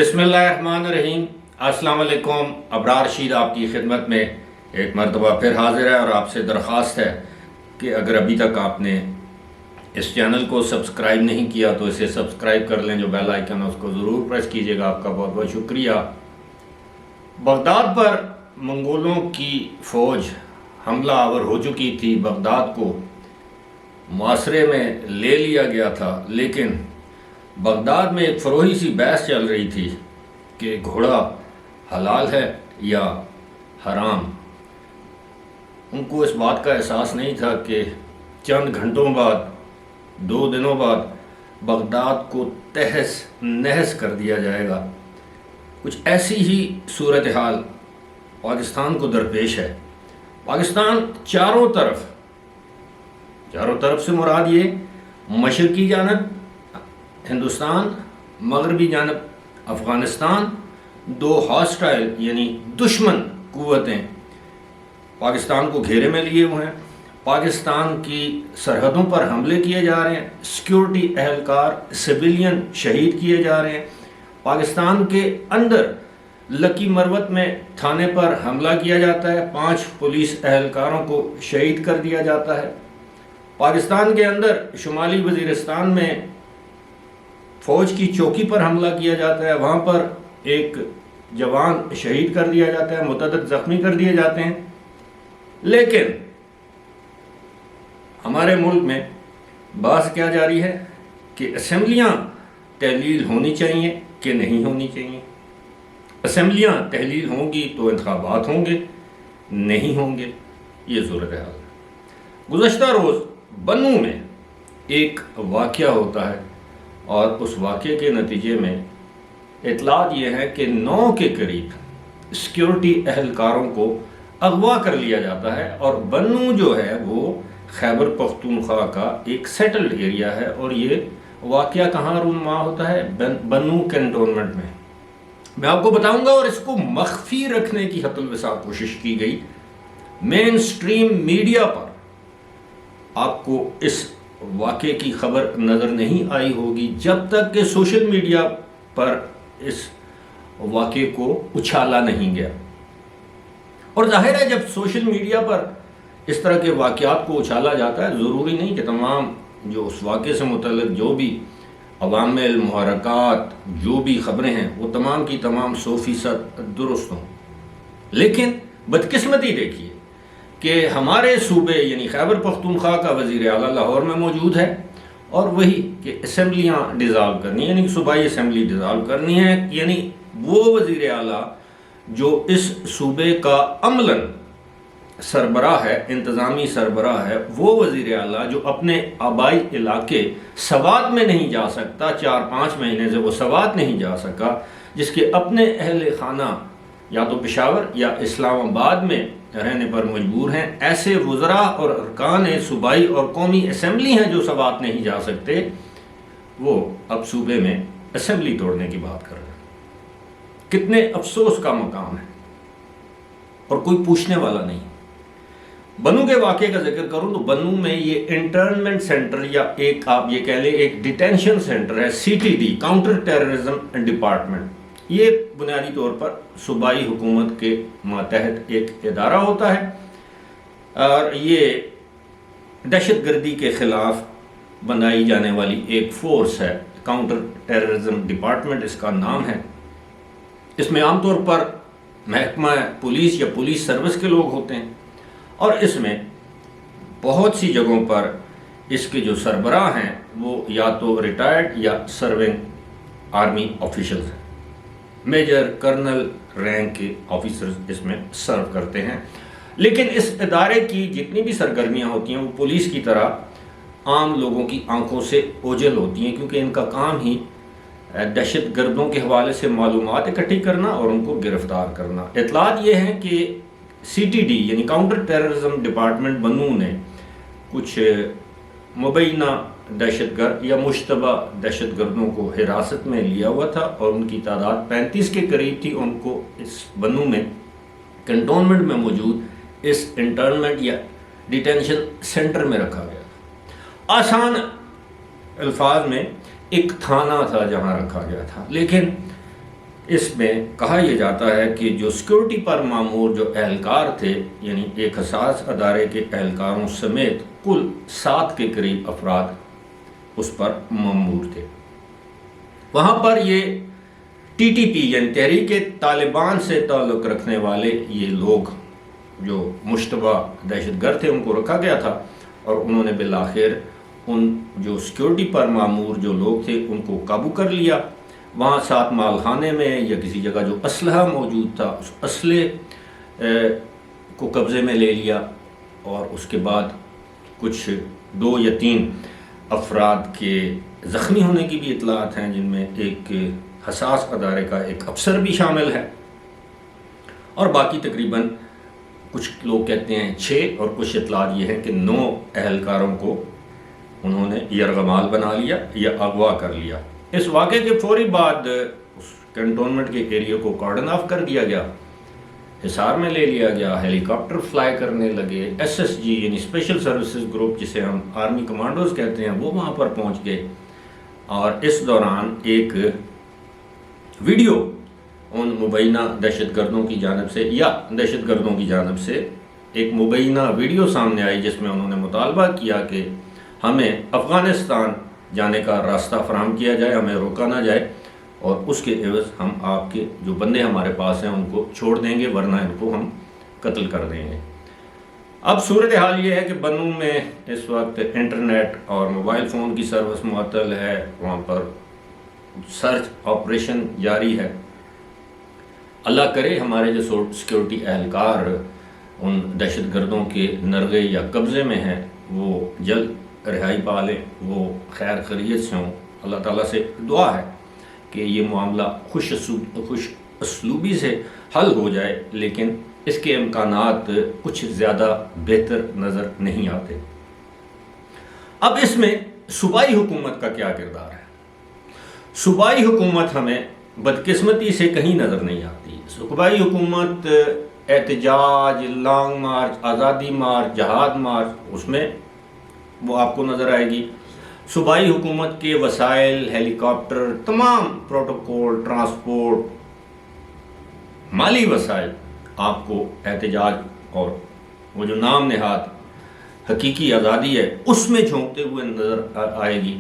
بسم اللہ الرحمن الرحیم۔ السلام علیکم۔ ابرار رشید آپ کی خدمت میں ایک مرتبہ پھر حاضر ہے اور آپ سے درخواست ہے کہ اگر ابھی تک آپ نے اس چینل کو سبسکرائب نہیں کیا تو اسے سبسکرائب کر لیں، جو بیل آئیکن ہے اس کو ضرور پریس کیجیے گا۔ آپ کا بہت بہت شکریہ۔ بغداد پر منگولوں کی فوج حملہ آور ہو چکی تھی، بغداد کو محاصرے میں لے لیا گیا تھا، لیکن بغداد میں ایک فروئی سی بحث چل رہی تھی کہ گھوڑا حلال ہے یا حرام۔ ان کو اس بات کا احساس نہیں تھا کہ چند گھنٹوں بعد، 2 دنوں بعد بغداد کو تہس نہس کر دیا جائے گا۔ کچھ ایسی ہی صورتحال پاکستان کو درپیش ہے۔ پاکستان چاروں طرف سے مراد یہ مشرقی جانب ہندوستان، مغربی جانب افغانستان، 2 ہاسٹائل یعنی دشمن قوتیں پاکستان کو گھیرے میں لیے ہوئے ہیں۔ پاکستان کی سرحدوں پر حملے کیے جا رہے ہیں، سیکیورٹی اہلکار سویلین شہید کیے جا رہے ہیں۔ پاکستان کے اندر لکی مروت میں تھانے پر حملہ کیا جاتا ہے، 5 پولیس اہلکاروں کو شہید کر دیا جاتا ہے۔ پاکستان کے اندر شمالی وزیرستان میں فوج کی چوکی پر حملہ کیا جاتا ہے، وہاں پر ایک جوان شہید کر دیا جاتا ہے، متعدد زخمی کر دیے جاتے ہیں۔ لیکن ہمارے ملک میں بحث کیا جاری ہے کہ اسمبلیاں تحلیل ہونی چاہیے کہ نہیں ہونی چاہیے۔ اسمبلیاں تحلیل ہوں گی تو انتخابات ہوں گے، نہیں ہوں گے، یہ صورتحال ہے۔ گزشتہ روز بنوں میں ایک واقعہ ہوتا ہے اور اس واقعے کے نتیجے میں اطلاعات یہ ہے کہ 9 کے قریب سیکیورٹی اہلکاروں کو اغوا کر لیا جاتا ہے، اور بنوں جو ہے وہ خیبر پختونخوا کا ایک سیٹلڈ ایریا ہے، اور یہ واقعہ کہاں رونما ہوتا ہے؟ بنوں کینٹونمنٹ میں۔ میں آپ کو بتاؤں گا، اور اس کو مخفی رکھنے کی حد الوسع کوشش کی گئی۔ مین سٹریم میڈیا پر آپ کو اس واقعے کی خبر نظر نہیں آئی ہوگی جب تک کہ سوشل میڈیا پر اس واقعے کو اچھالا نہیں گیا۔ اور ظاہر ہے جب سوشل میڈیا پر اس طرح کے واقعات کو اچھالا جاتا ہے، ضروری نہیں کہ تمام جو اس واقعے سے متعلق جو بھی عوامل، محرکات، جو بھی خبریں ہیں وہ تمام کی تمام 100% درست ہوں۔ لیکن بدقسمتی دیکھیے کہ ہمارے صوبے یعنی خیبر پختونخوا کا وزیر اعلیٰ لاہور میں موجود ہے، اور وہی کہ اسمبلیاں ڈیزالو کرنی ہے، یعنی صوبائی اسمبلی ڈیزالو کرنی ہے، یعنی وہ وزیر اعلیٰ جو اس صوبے کا عملاً سربراہ ہے، انتظامی سربراہ ہے، وہ وزیر اعلیٰ جو اپنے آبائی علاقے سوات میں نہیں جا سکتا، 4-5 مہینے سے وہ سوات نہیں جا سکا، جس کے اپنے اہل خانہ یا تو پشاور یا اسلام آباد میں رہنے پر مجبور ہیں، ایسے وزراء اور ارکان صوبائی اور قومی اسمبلی ہیں جو سوات نہیں جا سکتے، وہ اب صوبے میں اسمبلی توڑنے کی بات کر رہے ہیں۔ کتنے افسوس کا مقام ہے، اور کوئی پوچھنے والا نہیں۔ بنوں کے واقعے کا ذکر کروں تو بنوں میں یہ انٹرنمنٹ سینٹر یا ایک آپ یہ کہہ لیں ایک ڈیٹینشن سینٹر ہے، CTD کاؤنٹر ٹیررزم ڈپارٹمنٹ۔ یہ بنیادی طور پر صوبائی حکومت کے ماتحت ایک ادارہ ہوتا ہے، اور یہ دہشت گردی کے خلاف بنائی جانے والی ایک فورس ہے۔ کاؤنٹر ٹیررزم ڈپارٹمنٹ اس کا نام ہے۔ اس میں عام طور پر محکمہ پولیس یا پولیس سروس کے لوگ ہوتے ہیں، اور اس میں بہت سی جگہوں پر اس کے جو سربراہ ہیں وہ یا تو ریٹائرڈ یا سرونگ آرمی آفیشلز ہیں۔ میجر کرنل رینک کے آفیسرز اس میں سرو کرتے ہیں۔ لیکن اس ادارے کی جتنی بھی سرگرمیاں ہوتی ہیں وہ پولیس کی طرح عام لوگوں کی آنکھوں سے اوجھل ہوتی ہیں، کیونکہ ان کا کام ہی دہشت گردوں کے حوالے سے معلومات اکٹھی کرنا اور ان کو گرفتار کرنا۔ اطلاعات یہ ہیں کہ CTD یعنی کاؤنٹر ٹیررزم ڈپارٹمنٹ بنوں نے کچھ مبینہ دہشت گرد یا مشتبہ دہشت گردوں کو حراست میں لیا ہوا تھا، اور ان کی تعداد 35 کے قریب تھی۔ ان کو اس بنوں میں کنٹونمنٹ میں موجود اس انٹرنمنٹ یا ڈیٹینشن سینٹر میں رکھا گیا تھا۔ آسان الفاظ میں ایک تھانہ تھا جہاں رکھا گیا تھا، لیکن اس میں کہا یہ جاتا ہے کہ جو سیکورٹی پر مامور جو اہلکار تھے، یعنی ایک حساس ادارے کے اہلکاروں سمیت کل 7 کے قریب افراد اس پر مامور تھے۔ وہاں پر یہ ٹی ٹی پی یعنی تحریک طالبان سے تعلق رکھنے والے یہ لوگ جو مشتبہ دہشت گرد تھے ان کو رکھا گیا تھا، اور انہوں نے بالآخر ان جو سیکورٹی پر مامور جو لوگ تھے ان کو قابو کر لیا۔ وہاں 7 مال خانے میں یا کسی جگہ جو اسلحہ موجود تھا اس اسلحے کو قبضے میں لے لیا، اور اس کے بعد کچھ 2 یا 3 افراد کے زخمی ہونے کی بھی اطلاعات ہیں، جن میں ایک حساس ادارے کا ایک افسر بھی شامل ہے، اور باقی تقریباً کچھ لوگ کہتے ہیں 6 اور کچھ اطلاعات یہ ہیں کہ 9 اہلکاروں کو انہوں نے یرغمال بنا لیا یا اغوا کر لیا۔ اس واقعے کے فوری بعد اس کنٹونمنٹ کے ایریا کو کارڈن آف کر دیا گیا، حصار میں لے لیا گیا، ہیلی کاپٹر فلائی کرنے لگے، ایس ایس جی یعنی اسپیشل سروسز گروپ جسے ہم آرمی کمانڈوز کہتے ہیں وہ وہاں پر پہنچ گئے، اور اس دوران ایک ویڈیو ان مبینہ دہشت گردوں کی جانب سے یا دہشت گردوں کی جانب سے ایک مبینہ ویڈیو سامنے آئی جس میں انہوں نے مطالبہ کیا کہ ہمیں افغانستان جانے کا راستہ فراہم کیا جائے، ہمیں روکا نہ جائے، اور اس کے عوض ہم آپ کے جو بندے ہمارے پاس ہیں ان کو چھوڑ دیں گے، ورنہ ان کو ہم قتل کر دیں گے۔ اب صورتحال یہ ہے کہ بنوں میں اس وقت انٹرنیٹ اور موبائل فون کی سروس معطل ہے، وہاں پر سرچ آپریشن جاری ہے۔ اللہ کرے ہمارے جو سیکورٹی اہلکار ان دہشت گردوں کے نرغے یا قبضے میں ہیں وہ جلد رہائی پا لیں، وہ خیر خیریت سے ہوں۔ اللہ تعالیٰ سے دعا ہے کہ یہ معاملہ خوش اسلوبی سے حل ہو جائے، لیکن اس کے امکانات کچھ زیادہ بہتر نظر نہیں آتے۔ اب اس میں صوبائی حکومت کا کیا کردار ہے؟ صوبائی حکومت ہمیں بدقسمتی سے کہیں نظر نہیں آتی۔ صوبائی حکومت احتجاج، لانگ مارچ، آزادی مارچ، جہاد مارچ، اس میں وہ آپ کو نظر آئے گی۔ صوبائی حکومت کے وسائل، ہیلی کاپٹر، تمام پروٹوکول، ٹرانسپورٹ، مالی وسائل آپ کو احتجاج اور وہ جو نام نہاد حقیقی آزادی ہے اس میں جھونکتے ہوئے نظر آئے گی۔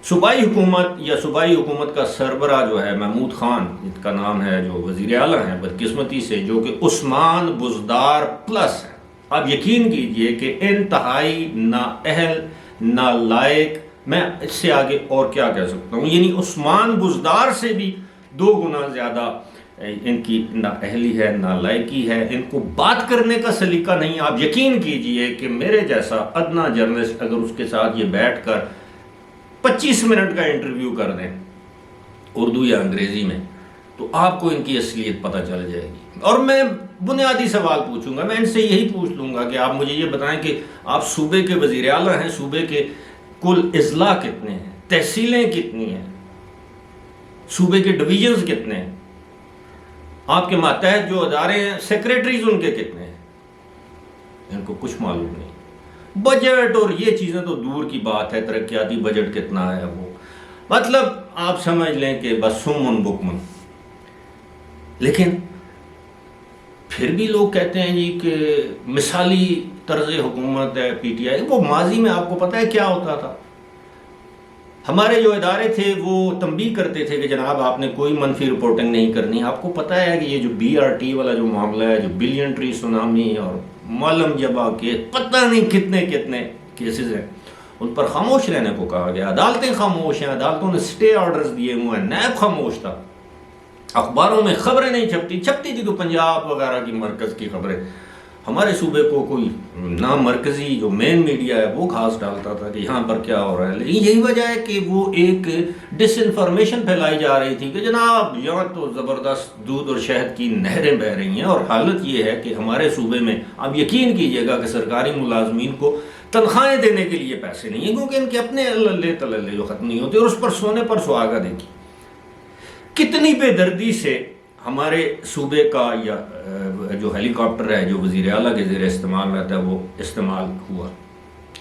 صوبائی حکومت یا صوبائی حکومت کا سربراہ جو ہے محمود خان، جس کا نام ہے، جو وزیر اعلیٰ ہیں بدقسمتی سے، جو کہ عثمان بزدار پلس ہے۔ اب یقین کیجئے کہ انتہائی نااہل، نالائق، میں اس سے آگے اور کیا کہہ سکتا ہوں، یعنی عثمان بزدار سے بھی 2 گنا زیادہ ان کی نااہلی ہے، نالائقی ہے، ان کو بات کرنے کا سلیقہ نہیں۔ آپ یقین کیجئے کہ میرے جیسا ادنا جرنلسٹ اگر اس کے ساتھ یہ بیٹھ کر 25 منٹ کا انٹرویو کر دیں اردو یا انگریزی میں، تو آپ کو ان کی اصلیت پتہ چل جائے گی۔ اور میں بنیادی سوال پوچھوں گا، میں ان سے یہی پوچھ لوں گا کہ آپ مجھے یہ بتائیں کہ آپ صوبے کے وزیر اعلیٰ ہیں، صوبے کے کل اضلاع کتنے ہیں، تحصیلیں کتنی ہیں، صوبے کے ڈویژنز کتنے ہیں، آپ کے ماتحت جو ادارے ہیں سیکریٹریز ان کے کتنے ہیں، ان کو کچھ معلوم نہیں۔ بجٹ اور یہ چیزیں تو دور کی بات ہے، ترقیاتی بجٹ کتنا ہے، وہ مطلب آپ سمجھ لیں کہ بس سمن بکمن۔ لیکن پھر بھی لوگ کہتے ہیں جی کہ مثالی طرز حکومت ہے پی ٹی آئی۔ وہ ماضی میں آپ کو پتہ ہے کیا ہوتا تھا؟ ہمارے جو ادارے تھے وہ تنبیہ کرتے تھے کہ جناب آپ نے کوئی منفی رپورٹنگ نہیں کرنی۔ آپ کو پتہ ہے کہ یہ جو بی آر ٹی والا جو معاملہ ہے، جو بلین ٹری سونامی اور معلم جبا کے پتہ نہیں کتنے کیسز ہیں، ان پر خاموش رہنے کو کہا گیا۔ عدالتیں خاموش ہیں، عدالتوں نے سٹے آرڈرز دیے ہوئے ہیں، نیب خاموش تھا، اخباروں میں خبریں نہیں چھپتی تھی تو پنجاب وغیرہ کی مرکز کی خبریں۔ ہمارے صوبے کو کوئی نامرکزی جو مین میڈیا ہے وہ گھاس ڈالتا تھا کہ یہاں پر کیا ہو رہا ہے۔ لیکن یہی وجہ ہے کہ وہ ایک ڈس انفارمیشن پھیلائی جا رہی تھی کہ جناب یہاں تو زبردست دودھ اور شہد کی نہریں بہہ رہی ہیں، اور حالت یہ ہے کہ ہمارے صوبے میں آپ یقین کیجئے گا کہ سرکاری ملازمین کو تنخواہیں دینے کے لیے پیسے نہیں ہیں، کیونکہ ان کے اپنے اللہ تللے جو ختم نہیں ہوتے، اور اس پر سونے پر سہاگا دیکھی کتنی بے دردی سے ہمارے صوبے کا یا جو ہیلی کاپٹر ہے جو وزیر اعلیٰ کے زیر استعمال رہتا ہے وہ استعمال ہوا،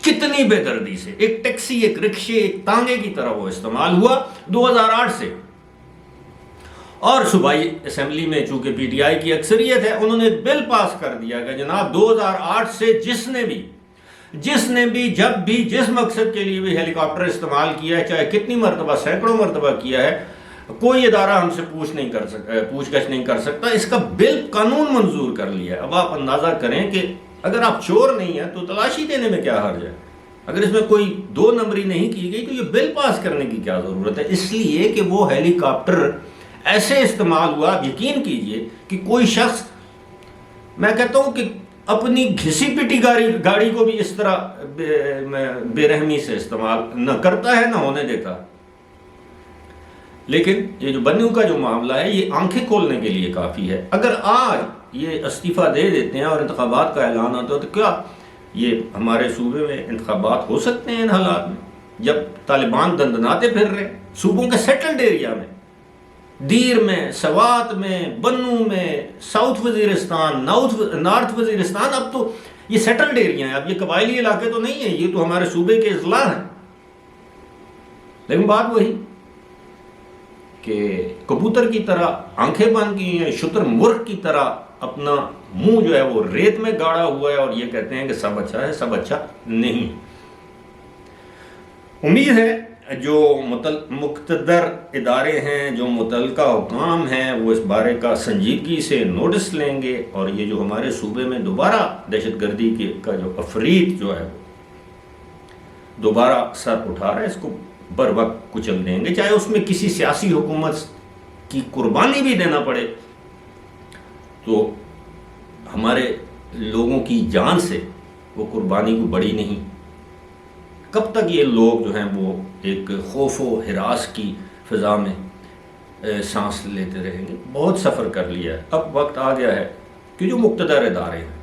کتنی بے دردی سے، ایک ٹیکسی، ایک رکشے، ایک تانگے کی طرح وہ استعمال ہوا 2008 سے۔ اور صوبائی اسمبلی میں چونکہ پی ٹی آئی کی اکثریت ہے، انہوں نے ایک بل پاس کر دیا کہ جناب 2008 سے جس نے بھی جب بھی جس مقصد کے لیے بھی ہیلی کاپٹر استعمال کیا ہے، چاہے کتنی مرتبہ، سینکڑوں مرتبہ کیا ہے، کوئی ادارہ ہم سے پوچھ گچھ نہیں کر سکتا. اس کا بل قانون منظور کر لیا ہے. اب آپ اندازہ کریں کہ اگر آپ چور نہیں ہیں تو تلاشی دینے میں کیا حرج ہے؟ اگر اس میں کوئی 2 نمبری نہیں کی گئی تو یہ بل پاس کرنے کی کیا ضرورت ہے؟ اس لیے کہ وہ ہیلی کاپٹر ایسے استعمال ہوا. آپ یقین کیجئے کہ کوئی شخص، میں کہتا ہوں کہ اپنی گھسی پٹی گاڑی کو بھی اس طرح بے رحمی سے استعمال نہ کرتا ہے، نہ ہونے دیتا. لیکن یہ جو بنوں کا جو معاملہ ہے، یہ آنکھیں کھولنے کے لیے کافی ہے. اگر آج یہ استعفیٰ دے دیتے ہیں اور انتخابات کا اعلان ہوتا ہے تو کیا یہ ہمارے صوبے میں انتخابات ہو سکتے ہیں ان حالات میں، جب طالبان دندناتے پھر رہے صوبوں کے سیٹلڈ ایریا میں، دیر میں، سوات میں، بنوں میں، ساؤتھ وزیرستان، نارتھ وزیرستان؟ اب تو یہ سیٹلڈ ایریا ہیں، اب یہ قبائلی علاقے تو نہیں ہیں، یہ تو ہمارے صوبے کے اضلاع ہیں. لیکن بات وہی کہ کبوتر کی طرح آنکھیں بند کی ہیں، شتر مرغ کی طرح اپنا منہ جو ہے وہ ریت میں گاڑا ہوا ہے اور یہ کہتے ہیں کہ سب اچھا ہے. سب اچھا نہیں. امید ہے جو مقتدر ادارے ہیں، جو متعلقہ حکام ہیں، وہ اس بارے کا سنجیدگی سے نوٹس لیں گے اور یہ جو ہمارے صوبے میں دوبارہ دہشت گردی کا جو افریت جو ہے وہ دوبارہ سر اٹھا رہا ہے، اس کو بر وقت کچل دیں گے، چاہے اس میں کسی سیاسی حکومت کی قربانی بھی دینا پڑے. تو ہمارے لوگوں کی جان سے وہ قربانی کو بڑی نہیں. کب تک یہ لوگ جو ہیں وہ ایک خوف و ہراس کی فضا میں سانس لیتے رہیں گے؟ بہت سفر کر لیا ہے. اب وقت آ گیا ہے کہ جو مقتدر ادارے ہیں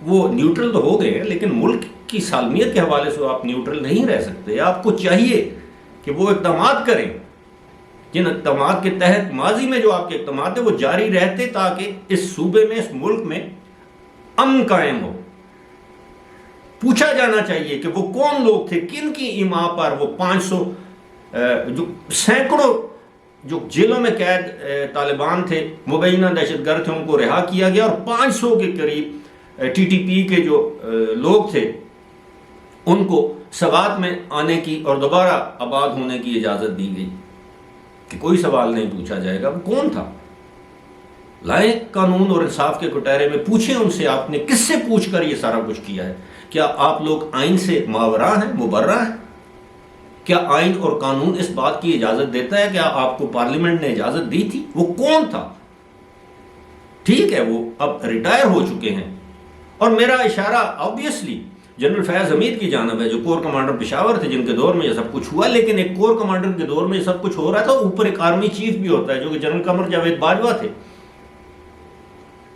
وہ نیوٹرل تو ہو گئے ہیں، لیکن ملک کی سالمیت کے حوالے سے آپ نیوٹرل نہیں رہ سکتے. آپ کو چاہیے کہ وہ اقدامات کریں جن اقدامات کے تحت ماضی میں جو آپ کے اقدامات ہیں وہ جاری رہتے، تاکہ اس صوبے میں، اس ملک میں امن قائم ہو. پوچھا جانا چاہیے کہ وہ کون لوگ تھے، کن کی ایما پر وہ 500 جو سینکڑوں جو جیلوں میں قید طالبان تھے، مبینہ دہشت گرد تھے، ان کو رہا کیا گیا اور 500 کے قریب ٹی ٹی پی کے جو لوگ تھے ان کو سوات میں آنے کی اور دوبارہ آباد ہونے کی اجازت دی گئی کہ کوئی سوال نہیں پوچھا جائے گا. وہ کون تھا؟ لائیں قانون اور انصاف کے کٹہرے میں، پوچھیں ان سے آپ نے کس سے پوچھ کر یہ سارا کچھ کیا ہے. کیا آپ لوگ آئین سے ماوراء ہیں، مبرہ ہیں؟ کیا آئین اور قانون اس بات کی اجازت دیتا ہے؟ کیا آپ کو پارلیمنٹ نے اجازت دی تھی؟ وہ کون تھا؟ ٹھیک ہے وہ اب ریٹائر ہو چکے ہیں اور میرا اشارہ آبویسلی جنرل فیاض حمید کی جانب ہے، جو کور کمانڈر پشاور تھے، جن کے دور میں یہ سب کچھ ہوا. لیکن ایک کور کمانڈر کے دور میں یہ سب کچھ ہو رہا تھا، اوپر ایک آرمی چیف بھی ہوتا ہے جو کہ جنرل قمر جاوید باجوہ تھے.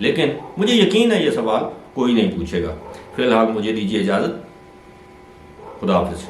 لیکن مجھے یقین ہے یہ سوال کوئی نہیں پوچھے گا. فی الحال مجھے دیجیے اجازت. خدا حافظ.